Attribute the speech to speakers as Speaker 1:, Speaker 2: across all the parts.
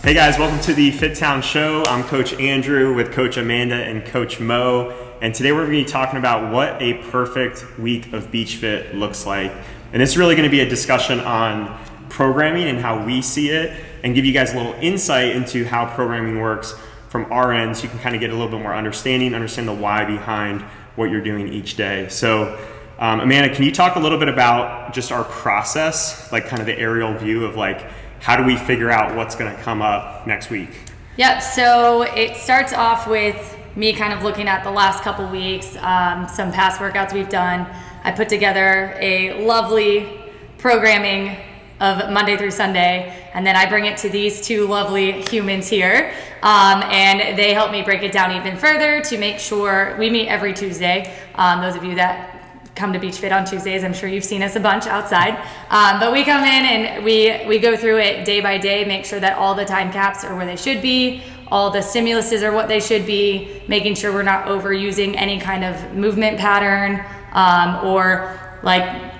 Speaker 1: Hey guys, welcome to the FitTown Show. I'm Coach Andrew with Coach Amanda and Coach Mo, and today we're going to be talking about what a perfect week of BeachFit looks like. And it's really going to be a discussion on programming and how we see it, and give you guys a little insight into how programming works from our end, so you can kind of get a little bit more understand the why behind what you're doing each day. So Amanda, can you talk a little bit about just our process, like kind of the aerial view of like, how do we figure out what's going to come up next week?
Speaker 2: Yep, so it starts off with me kind of looking at the last couple weeks, some past workouts we've done. I put together a lovely programming of Monday through Sunday, and then I bring it to these two lovely humans here, and they help me break it down even further to make sure we meet every Tuesday. Those of you that come to BeachFit on Tuesdays, I'm sure you've seen us a bunch outside, but we come in and we go through it day by day, make sure that all the time caps are where they should be, all the stimuluses are what they should be, making sure we're not overusing any kind of movement pattern, or like,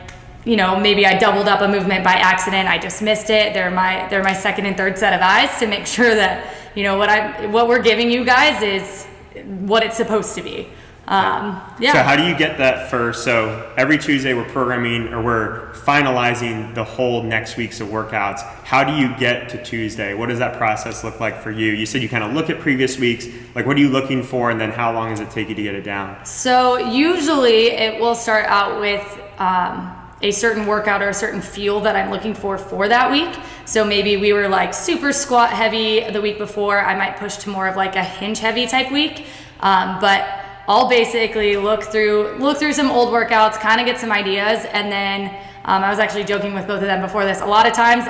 Speaker 2: you know, maybe I doubled up a movement by accident, I just missed it. They're my second and third set of eyes to make sure that, you know, what we're giving you guys is what it's supposed to be. Yeah.
Speaker 1: So how do you get that first? So every Tuesday we're programming, or we're finalizing the whole next week's of workouts. How do you get to Tuesday? What does that process look like for you? You said you kind of look at previous weeks, like what are you looking for, and then how long does it take you to get it down?
Speaker 2: So usually it will start out with a certain workout or a certain feel that I'm looking for that week. So maybe we were like super squat heavy the week before, I might push to more of like a hinge heavy type week, but I'll basically look through some old workouts, kind of get some ideas, and then I was actually joking with both of them before this. A lot of times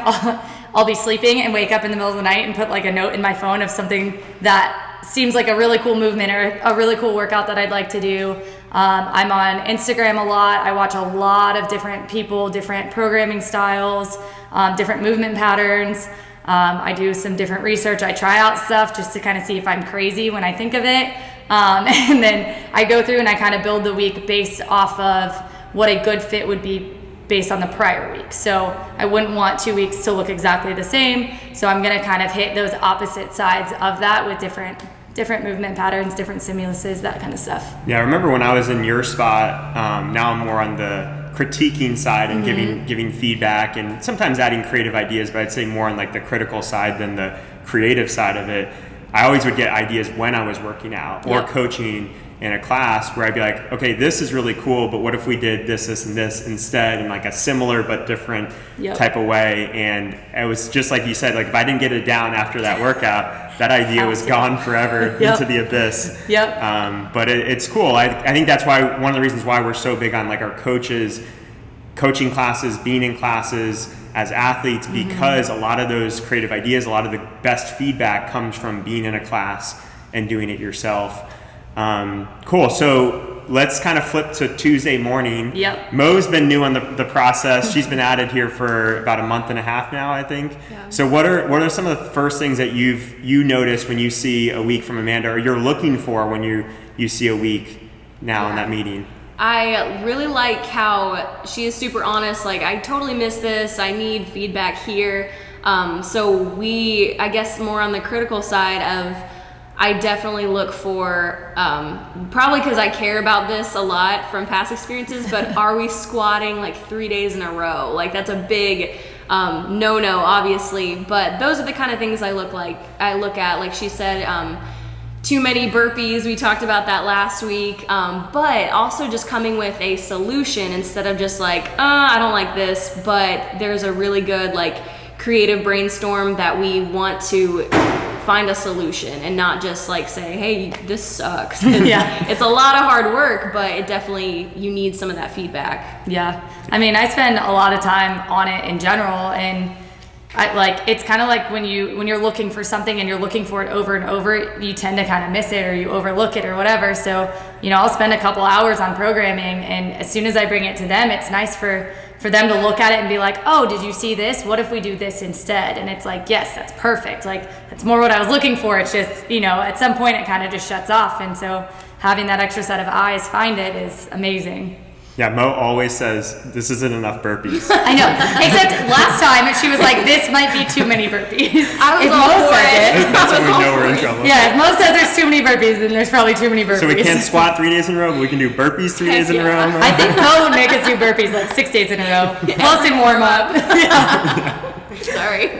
Speaker 2: I'll be sleeping and wake up in the middle of the night and put like a note in my phone of something that seems like a really cool movement or a really cool workout that I'd like to do. I'm on Instagram a lot. I watch a lot of different people, different programming styles, different movement patterns. I do some different research. I try out stuff just to kind of see if I'm crazy when I think of it. And then I go through and I kind of build the week based off of what a good fit would be based on the prior week. So I wouldn't want 2 weeks to look exactly the same. So I'm going to kind of hit those opposite sides of that with different movement patterns, different stimuluses, that kind of stuff.
Speaker 1: Yeah, I remember when I was in your spot, now I'm more on the critiquing side and giving feedback and sometimes adding creative ideas, but I'd say more on like the critical side than the creative side of it. I always would get ideas when I was working out or coaching in a class where I'd be like, okay, this is really cool, but what if we did this, this, and this instead in like a similar but different type of way? And it was just like you said, like if I didn't get it down after that workout, that idea was gone forever into the abyss. But it's cool. I think that's why, one of the reasons why we're so big on like our coaches, coaching classes, being in classes as athletes, because a lot of those creative ideas, a lot of the best feedback comes from being in a class and doing it yourself. Cool. So let's kind of flip to Tuesday morning. Mo's been new on the process. She's been at it here for about a month and a half now, I think. So what are some of the first things that you notice when you see a week from Amanda, or you're looking for when you see a week now in that meeting?
Speaker 3: I really like how she is super honest, like I totally missed this, I need feedback here. So I guess more on the critical side of, I definitely look for, probably because I care about this a lot from past experiences, but are we squatting like 3 days in a row? Like that's a big no-no, obviously, but those are the kind of things I look at, like she said, too many burpees, we talked about that last week, but also just coming with a solution instead of just like, I don't like this, but there's a really good like creative brainstorm that we want to find a solution and not just like say, hey, this sucks. It's a lot of hard work, but it definitely, you need some of that feedback.
Speaker 2: I mean, I spend a lot of time on it in general, and it's kind of like when you're looking for something and you're looking for it over and over, you tend to kind of miss it or you overlook it or whatever. So, you know, I'll spend a couple hours on programming, and as soon as I bring it to them, it's nice for them to look at it and be like, oh, did you see this? What if we do this instead? And it's like, yes, that's perfect. Like, that's more what I was looking for. It's just, you know, at some point it kind of just shuts off. And so having that extra set of eyes find it is amazing.
Speaker 1: Yeah, Mo always says, this isn't enough burpees.
Speaker 2: I know. Except last time she was like, this might be too many burpees.
Speaker 3: I was
Speaker 2: if
Speaker 3: all
Speaker 2: Mo
Speaker 3: for
Speaker 2: says
Speaker 3: it.
Speaker 1: That's when we know we're in trouble.
Speaker 2: Yeah, if Mo says there's too many burpees, then there's probably too many burpees.
Speaker 1: So we can't squat 3 days in a row, but we can do burpees 3 days in a row. Mo?
Speaker 2: I think Mo would make us do burpees like 6 days in a row, plus in warm up.
Speaker 3: Sorry.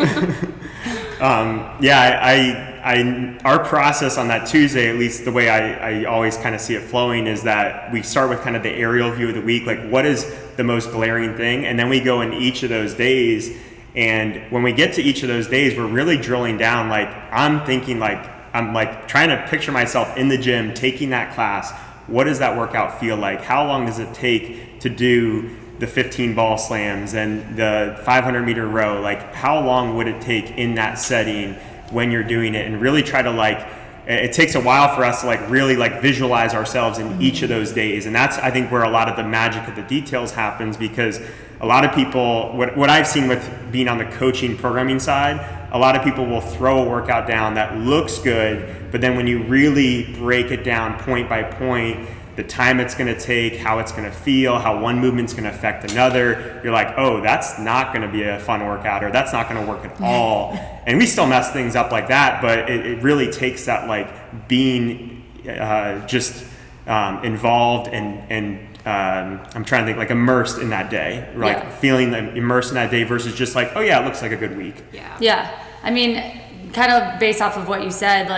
Speaker 1: Our process on that Tuesday, at least the way I always kind of see it flowing, is that we start with kind of the aerial view of the week, like what is the most glaring thing, and then we go in each of those days, and when we get to each of those days, we're really drilling down. Like I'm trying to picture myself in the gym taking that class. What does that workout feel like? How long does it take to do the 15 ball slams and the 500-meter row? Like how long would it take in that setting when you're doing it, and really try to it takes a while for us to really visualize ourselves in each of those days. And that's, I think, where a lot of the magic of the details happens, because a lot of people, what I've seen with being on the coaching programming side, a lot of people will throw a workout down that looks good, but then when you really break it down point by point, the time it's going to take, how it's going to feel, how one movement's going to affect another, you're like, oh, that's not going to be a fun workout, or that's not going to work at all. And we still mess things up like that, but it really takes that being involved and I'm trying to think, immersed in that day, feeling immersed in that day versus just oh yeah, it looks like a good week.
Speaker 2: Yeah. I mean, kind of based off of what you said,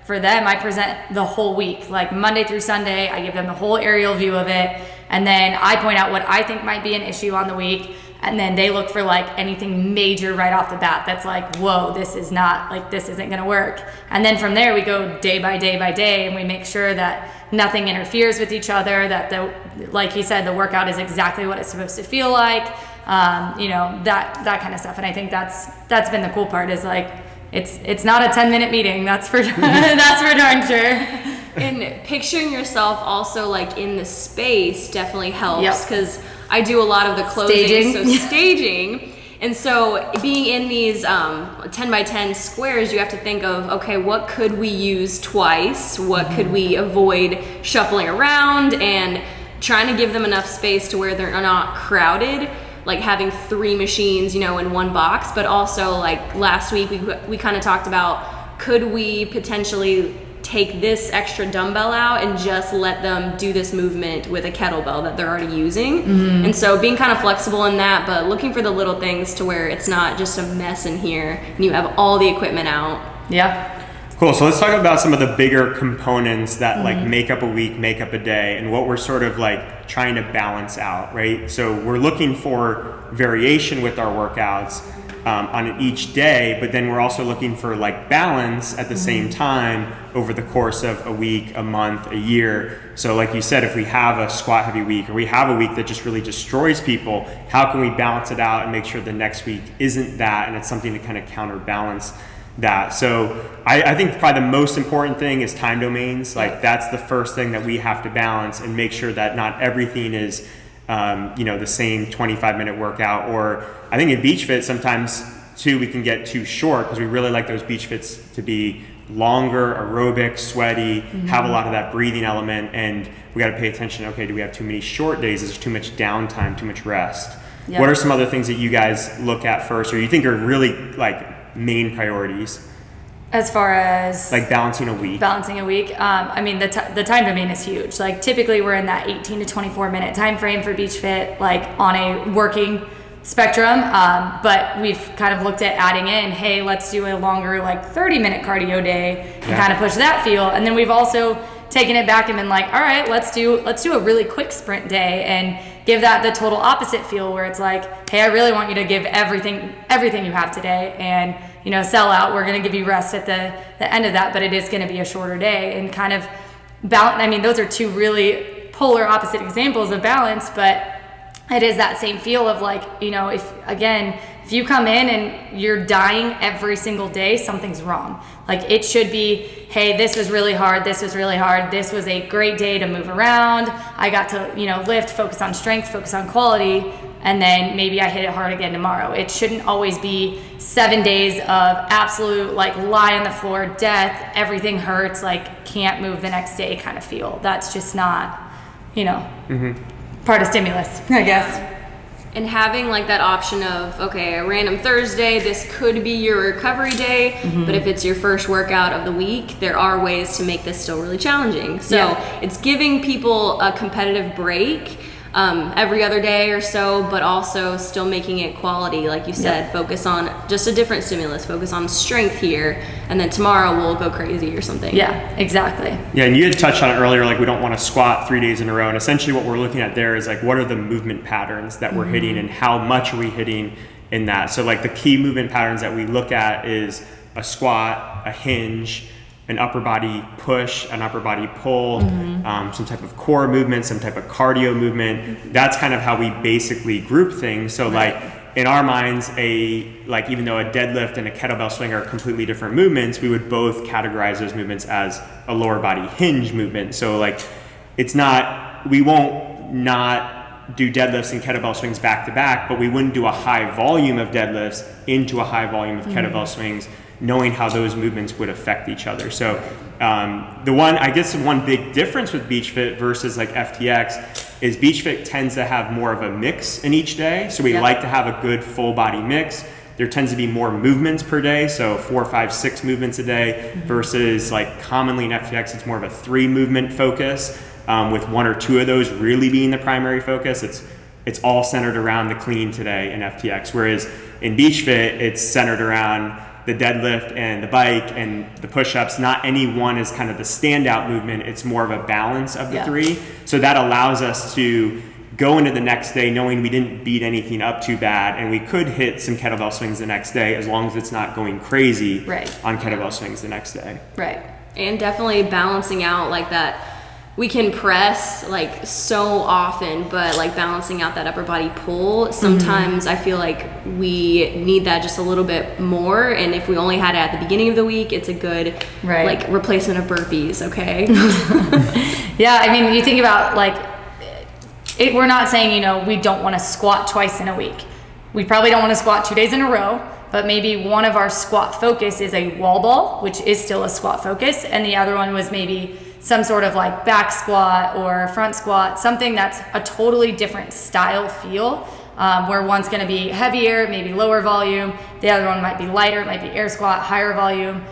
Speaker 2: for them, I present the whole week, Monday through Sunday. I give them the whole aerial view of it, and then I point out what I think might be an issue on the week, and then they look for anything major right off the bat that's whoa, this is not, this isn't going to work. And then from there we go day by day by day, and we make sure that nothing interferes with each other, that like he said, the workout is exactly what it's supposed to feel like, that kind of stuff. And I think that's been the cool part, is it's not a 10-minute meeting, that's for that's for darn sure.
Speaker 3: And picturing yourself also in the space definitely helps, because I do a lot of the closing, staging. And so being in these 10 by 10 squares, you have to think of, okay, what could we use twice? What could we avoid shuffling around, and trying to give them enough space to where they're not crowded, having 3 machines, in one box. But also last week we kind of talked about, could we potentially take this extra dumbbell out and just let them do this movement with a kettlebell that they're already using. And so being kind of flexible in that, but looking for the little things to where it's not just a mess in here and you have all the equipment out.
Speaker 1: Cool. So let's talk about some of the bigger components that make up a week, make up a day, and what we're sort of trying to balance out, right? So we're looking for variation with our workouts on each day, but then we're also looking for balance at the same time over the course of a week, a month, a year. So like you said, if we have a squat heavy week, or we have a week that just really destroys people, how can we balance it out and make sure the next week isn't that, and it's something to kind of counterbalance that? So I think probably the most important thing is time domains. That's the first thing that we have to balance and make sure that not everything is the same 25-minute workout. Or I think in BeachFit sometimes too, we can get too short, because we really like those BeachFits to be longer, aerobic, sweaty, have a lot of that breathing element, and we got to pay attention. Okay, do we have too many short days? Is there too much downtime, too much rest? What are some other things that you guys look at first, or you think are really main priorities?
Speaker 2: As far as
Speaker 1: balancing a week.
Speaker 2: I mean, the time domain is huge. Typically we're in that 18 to 24 minute time frame for BeachFit, on a working spectrum. But we've kind of looked at adding in, hey, let's do a longer 30-minute cardio day and kind of push that feel. And then we've also taken it back and been all right, let's do a really quick sprint day and give that the total opposite feel, where it's hey, I really want you to give everything you have today, and sell out. We're going to give you rest at the end of that, but it is going to be a shorter day, and kind of balance. I mean, those are two really polar opposite examples of balance, but it is that same feel of if you come in and you're dying every single day, something's wrong. It should be, hey, this was really hard, this was really hard, this was a great day to move around, I got to lift, focus on strength, focus on quality, and then maybe I hit it hard again tomorrow. It shouldn't always be 7 days of absolute lie on the floor, death, everything hurts, can't move the next day kind of feel. That's just not, part of stimulus, I guess.
Speaker 3: And having like that option of, okay, a random Thursday, this could be your recovery day, but if it's your first workout of the week, there are ways to make this still really challenging. So it's giving people a competitive break every other day or so, but also still making it quality. Like you said, focus on just a different stimulus, focus on strength here, and then tomorrow we'll go crazy or something.
Speaker 2: Yeah, exactly.
Speaker 1: Yeah, and you had touched on it earlier, like we don't want to squat 3 days in a row. And essentially what we're looking at there is like, what are the movement patterns that we're hitting and how much are we hitting in that? So like the key movement patterns that we look at is a squat, a hinge, an upper body push, an upper body pull, some type of core movement, some type of cardio movement. That's kind of how we basically group things. So like in our minds, even though a deadlift and a kettlebell swing are completely different movements, we would both categorize those movements as a lower body hinge movement. So like we won't not do deadlifts and kettlebell swings back to back, but we wouldn't do a high volume of deadlifts into a high volume of kettlebell swings, knowing how those movements would affect each other. So the one big difference with BeachFit versus like FTX is BeachFit tends to have more of a mix in each day. So we like to have a good full body mix. There tends to be more movements per day, so 4, 5, 6 movements a day versus like commonly in FTX, it's more of a 3 movement focus with 1 or 2 of those really being the primary focus. It's all centered around the clean today in FTX, whereas in BeachFit, it's centered around the deadlift and the bike and the push-ups. Not any one is kind of the standout movement. It's more of a balance of the 3. So that allows us to go into the next day knowing we didn't beat anything up too bad, and we could hit some kettlebell swings the next day as long as it's not going crazy on kettlebell swings the next day.
Speaker 2: Right.
Speaker 3: And definitely balancing out like that. We can press like so often, but like balancing out that upper body pull, sometimes I feel like we need that just a little bit more. And if we only had it at the beginning of the week, it's a good like replacement of burpees, okay?
Speaker 2: Yeah, I mean, you think about like, we're not saying, we don't want to squat twice in a week. We probably don't want to squat 2 days in a row, but maybe one of our squat focus is a wall ball, which is still a squat focus, and the other one was maybe some sort of like back squat or front squat, something that's a totally different style feel, where one's gonna be heavier, maybe lower volume, the other one might be lighter, it might be air squat, higher volume.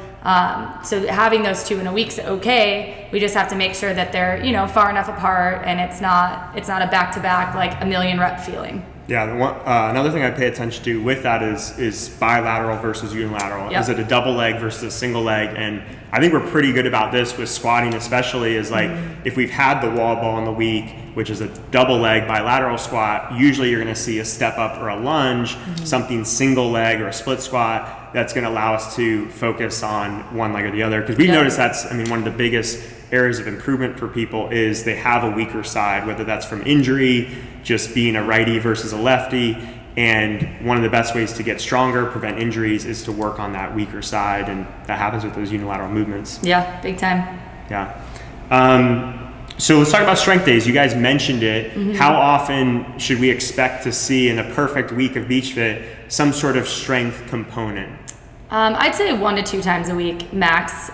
Speaker 2: So having those 2 in a week's okay. We just have to make sure that they're, far enough apart and it's not a back-to-back, like a 1,000,000 rep feeling.
Speaker 1: Yeah, another thing I pay attention to with that is bilateral versus unilateral. Is it a double leg versus a single leg? And I think we're pretty good about this with squatting especially, is like if we've had the wall ball in the week, which is a double leg bilateral squat, usually you're gonna see a step up or a lunge, something single leg or a split squat that's gonna allow us to focus on one leg or the other. Because we've noticed that's, one of the biggest areas of improvement for people is they have a weaker side, whether that's from injury, just being a righty versus a lefty. And one of the best ways to get stronger, prevent injuries, is to work on that weaker side. And that happens with those unilateral movements.
Speaker 2: Yeah, big time.
Speaker 1: Yeah. So let's talk about strength days. You guys mentioned it. How often should we expect to see in a perfect week of BeachFit some sort of strength component?
Speaker 2: I'd say 1 to 2 times a week max.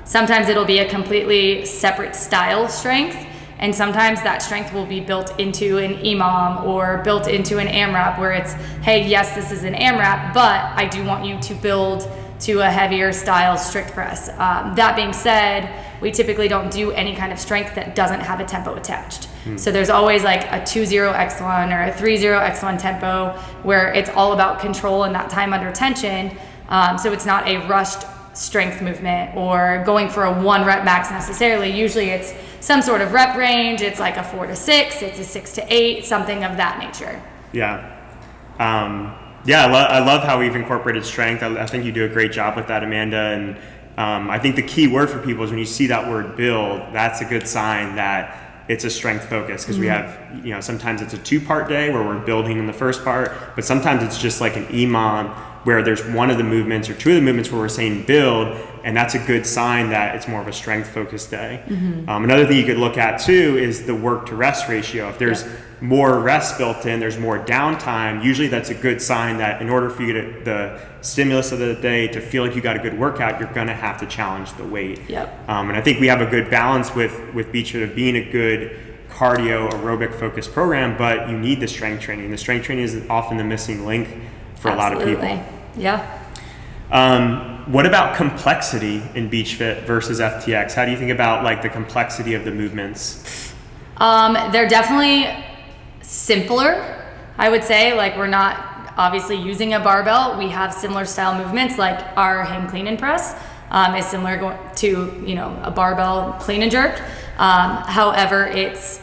Speaker 2: Sometimes it'll be a completely separate style strength, and sometimes that strength will be built into an EMOM or built into an AMRAP, where it's, hey, yes, this is an AMRAP, but I do want you to build to a heavier style strict press. That being said, we typically don't do any kind of strength that doesn't have a tempo attached. So there's always like a 2-0x1 or a 3-0x1 tempo where it's all about control and that time under tension. So it's not a rushed strength movement or going for a 1 rep max necessarily. Usually it's some sort of rep range. It's like a 4 to 6, it's a 6 to 8, something of that nature.
Speaker 1: Yeah. I love how we've incorporated strength. I think you do a great job with that, Amanda. And I think the key word for people is when you see that word build, that's a good sign that it's a strength focus, because we have, sometimes it's a 2-part day where we're building in the first part, but sometimes it's just like an EMOM where there's one of the movements or 2 of the movements where we're saying build, and that's a good sign that it's more of a strength focused day. Another thing you could look at too is the work to rest ratio. If there's more rest built in, there's more downtime, usually that's a good sign that in order for you to, the stimulus of the day, to feel like you got a good workout, you're gonna have to challenge the weight. And I think we have a good balance with BeachFit of being a good cardio aerobic focused program, but you need the strength training. The strength training is often the missing link for a lot of people.
Speaker 2: Yeah.
Speaker 1: What about complexity in BeachFit versus FTX? How do you think about like the complexity of the movements?
Speaker 2: They're definitely simpler, I would say. Like, we're not obviously using a barbell. We have similar style movements, like our hang clean and press is similar to, you know, a barbell clean and jerk. However, it's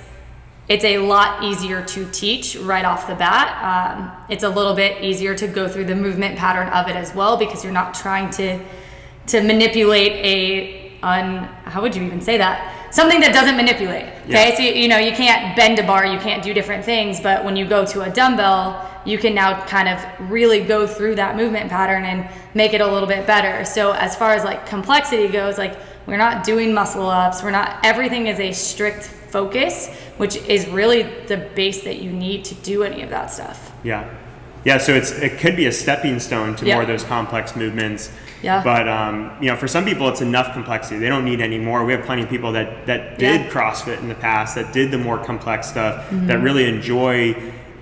Speaker 2: a lot easier to teach right off the bat. It's a little bit easier to go through the movement pattern of it as well, because you're not trying to manipulate how would you even say that? Something that doesn't manipulate. Okay,
Speaker 1: Yeah.
Speaker 2: so you know, you can't bend a bar, you can't do different things, but when you go to a dumbbell, you can now kind of really go through that movement pattern and make it a little bit better. So as far as like complexity goes, like, we're not doing muscle ups, everything is a strict focus, which is really the base that you need to do any of that stuff.
Speaker 1: Yeah. Yeah, so it could be a stepping stone to more of those complex movements.
Speaker 2: Yeah.
Speaker 1: But you know, for some people it's enough complexity. They don't need any more. We have plenty of people that did CrossFit in the past, that did the more complex stuff, that really enjoy.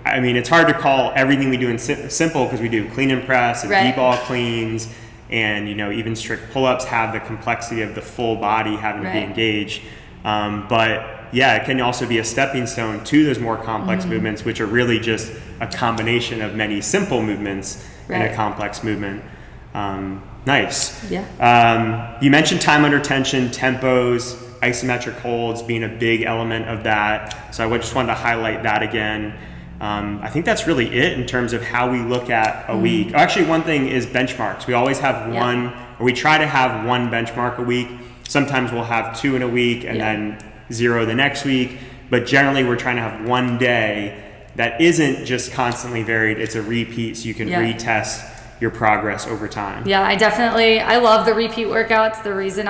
Speaker 1: I mean, it's hard to call everything we do in simple, because we do clean and press and D-ball cleans, and you know, even strict pull-ups have the complexity of the full body having to be engaged. But yeah, it can also be a stepping stone to those more complex movements, which are really just a combination of many simple movements in a complex movement. Nice.
Speaker 2: Yeah.
Speaker 1: You mentioned time under tension, tempos, isometric holds being a big element of that. So I just wanted to highlight that again. I think that's really it in terms of how we look at a week. Actually, one thing is benchmarks. We always have one, or we try to have one benchmark a week. Sometimes we'll have two in a week and then 0 the next week. But generally, we're trying to have one day that isn't just constantly varied. It's a repeat, so you can retest your progress over time.
Speaker 2: Yeah, I love the repeat workouts. The reason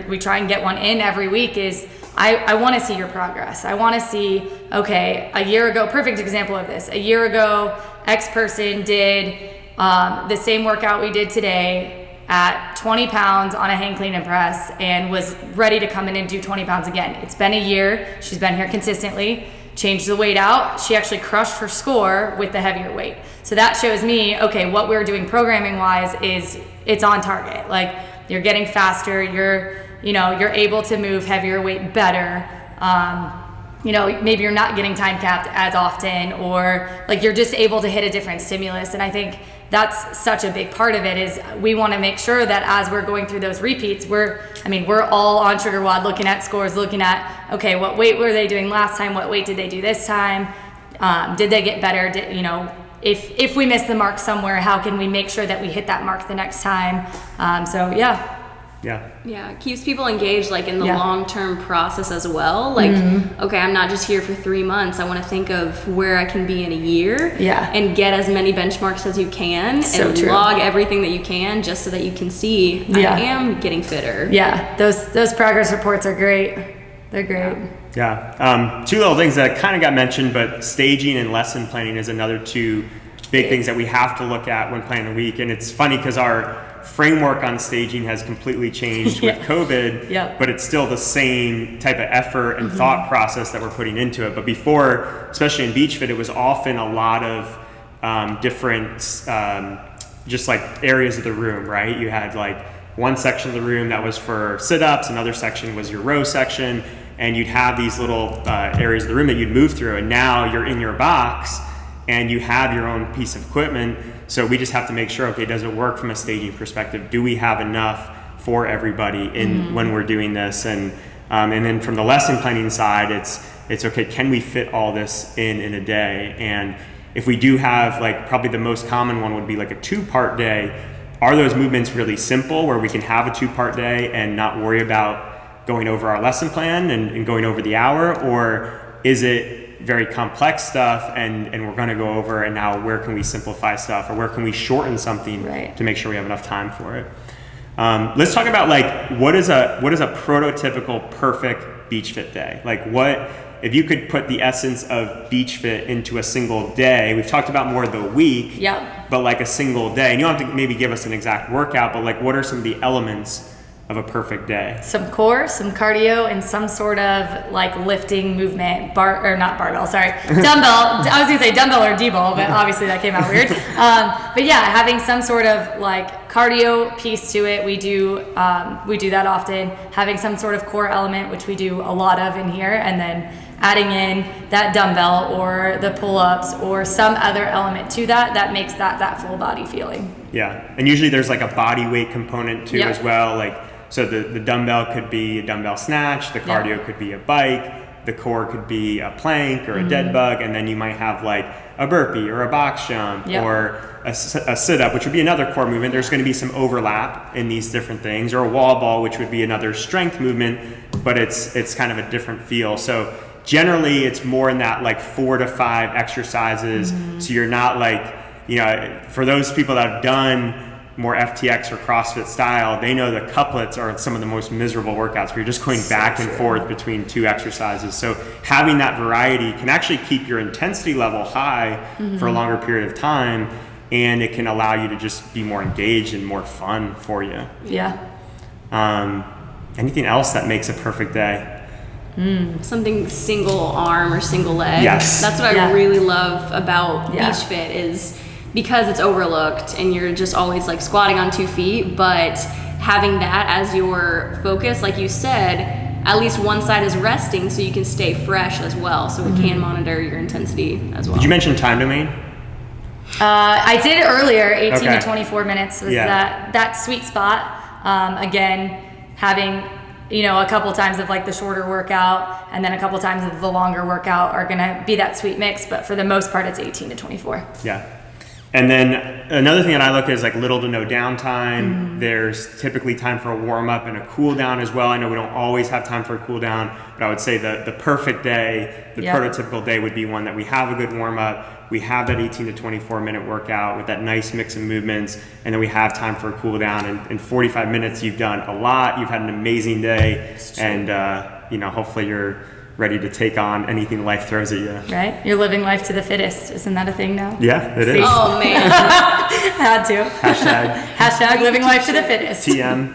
Speaker 2: we try and get one in every week is I want to see your progress. I want to see, okay, a year ago, perfect example of this. A year ago, X person did the same workout we did today at 20 pounds on a hang clean and press, and was ready to come in and do 20 pounds again. It's been a year. She's been here consistently, changed the weight out. She actually crushed her score with the heavier weight. So that shows me, okay, what we're doing programming wise is it's on target. Like, you're getting faster, you're able to move heavier weight better. Maybe you're not getting time capped as often, or like you're just able to hit a different stimulus. And I think that's such a big part of it, is we want to make sure that as we're going through those repeats, we're all on Sugar WOD looking at scores, looking at, okay, what weight were they doing last time? What weight did they do this time? Did they get better? If we miss the mark somewhere, how can we make sure that we hit that mark the next time?
Speaker 3: Yeah, it keeps people engaged, like, in the long-term process as well. Like, okay, I'm not just here for 3 months. I want to think of where I can be in a year, and get as many benchmarks as you can, and log everything that you can, just so that you can see I am getting fitter.
Speaker 2: Yeah, those progress reports are great. They're great.
Speaker 1: Yeah. Two little things that kind of got mentioned, but staging and lesson planning is another two big things that we have to look at when planning a week. And it's funny because our framework on staging has completely changed with COVID, but it's still the same type of effort and thought process that we're putting into it. But before, especially in BeachFit, it was often a lot of different just like areas of the room, right? You had like one section of the room that was for sit-ups, another section was your row section, and you'd have these little areas of the room that you'd move through. And now you're in your box and you have your own piece of equipment. So we just have to make sure, okay, does it work from a staging perspective? Do we have enough for everybody in when we're doing this? And then from the lesson planning side, it's okay, can we fit all this in a day? And if we do have, like, probably the most common one would be like a 2-part day. Are those movements really simple where we can have a 2-part day and not worry about going over our lesson plan and going over the hour? Or is it very complex stuff and we're going to go over, and now where can we simplify stuff, or where can we shorten something to make sure we have enough time for it? Let's talk about, like, what is a prototypical perfect BeachFit day? Like, what if you could put the essence of BeachFit into a single day? We've talked about more the week, but like a single day, and you don't have to maybe give us an exact workout, but like, what are some of the elements of a perfect day?
Speaker 2: Some core, some cardio, and some sort of like lifting movement, dumbbell. I was gonna say dumbbell or D-ball, but obviously that came out weird. But yeah, having some sort of like cardio piece to it. We do that often. Having some sort of core element, which we do a lot of in here, and then adding in that dumbbell or the pull-ups or some other element to that makes that full body feeling.
Speaker 1: Yeah, and usually there's like a body weight component too as well. Like, so the dumbbell could be a dumbbell snatch, the cardio could be a bike, the core could be a plank or a dead bug, and then you might have like a burpee or a box jump or a sit-up, which would be another core movement. There's going to be some overlap in these different things, or a wall ball, which would be another strength movement, but it's kind of a different feel. So generally it's more in that like 4 to 5 exercises. So you're not like, for those people that have done more FTX or CrossFit style, they know the couplets are some of the most miserable workouts where you're just going back and forth between 2 exercises. So having that variety can actually keep your intensity level high for a longer period of time, and it can allow you to just be more engaged and more fun for you.
Speaker 2: Yeah.
Speaker 1: Anything else that makes a perfect day?
Speaker 3: Something single arm or single leg.
Speaker 1: Yes.
Speaker 3: That's what I really love about BeachFit, is because it's overlooked and you're just always like squatting on 2 feet, but having that as your focus, like you said, at least one side is resting so you can stay fresh as well, so it can monitor your intensity as well.
Speaker 1: Did you mention time domain?
Speaker 2: I did earlier. 18 to 24 minutes was that sweet spot. Again, having a couple times of like the shorter workout and then a couple times of the longer workout are gonna be that sweet mix, but for the most part it's 18 to 24.
Speaker 1: Yeah. And then another thing that I look at is like little to no downtime. There's typically time for a warm up and a cool down as well. I know we don't always have time for a cool down, but I would say the perfect day, the prototypical day would be one that we have a good warm up, we have that 18 to 24 minute workout with that nice mix of movements, and then we have time for a cool down. And in 45 minutes, you've done a lot, you've had an amazing day, and hopefully you're ready to take on anything life throws at you.
Speaker 2: Right? You're living life to the fittest. Isn't that a thing now?
Speaker 1: Yeah, it is.
Speaker 3: Oh man.
Speaker 2: Had to. Hashtag living life to the fittest.
Speaker 1: TM.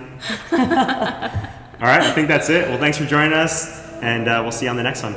Speaker 1: All right, I think that's it. Well, thanks for joining us, and we'll see you on the next one.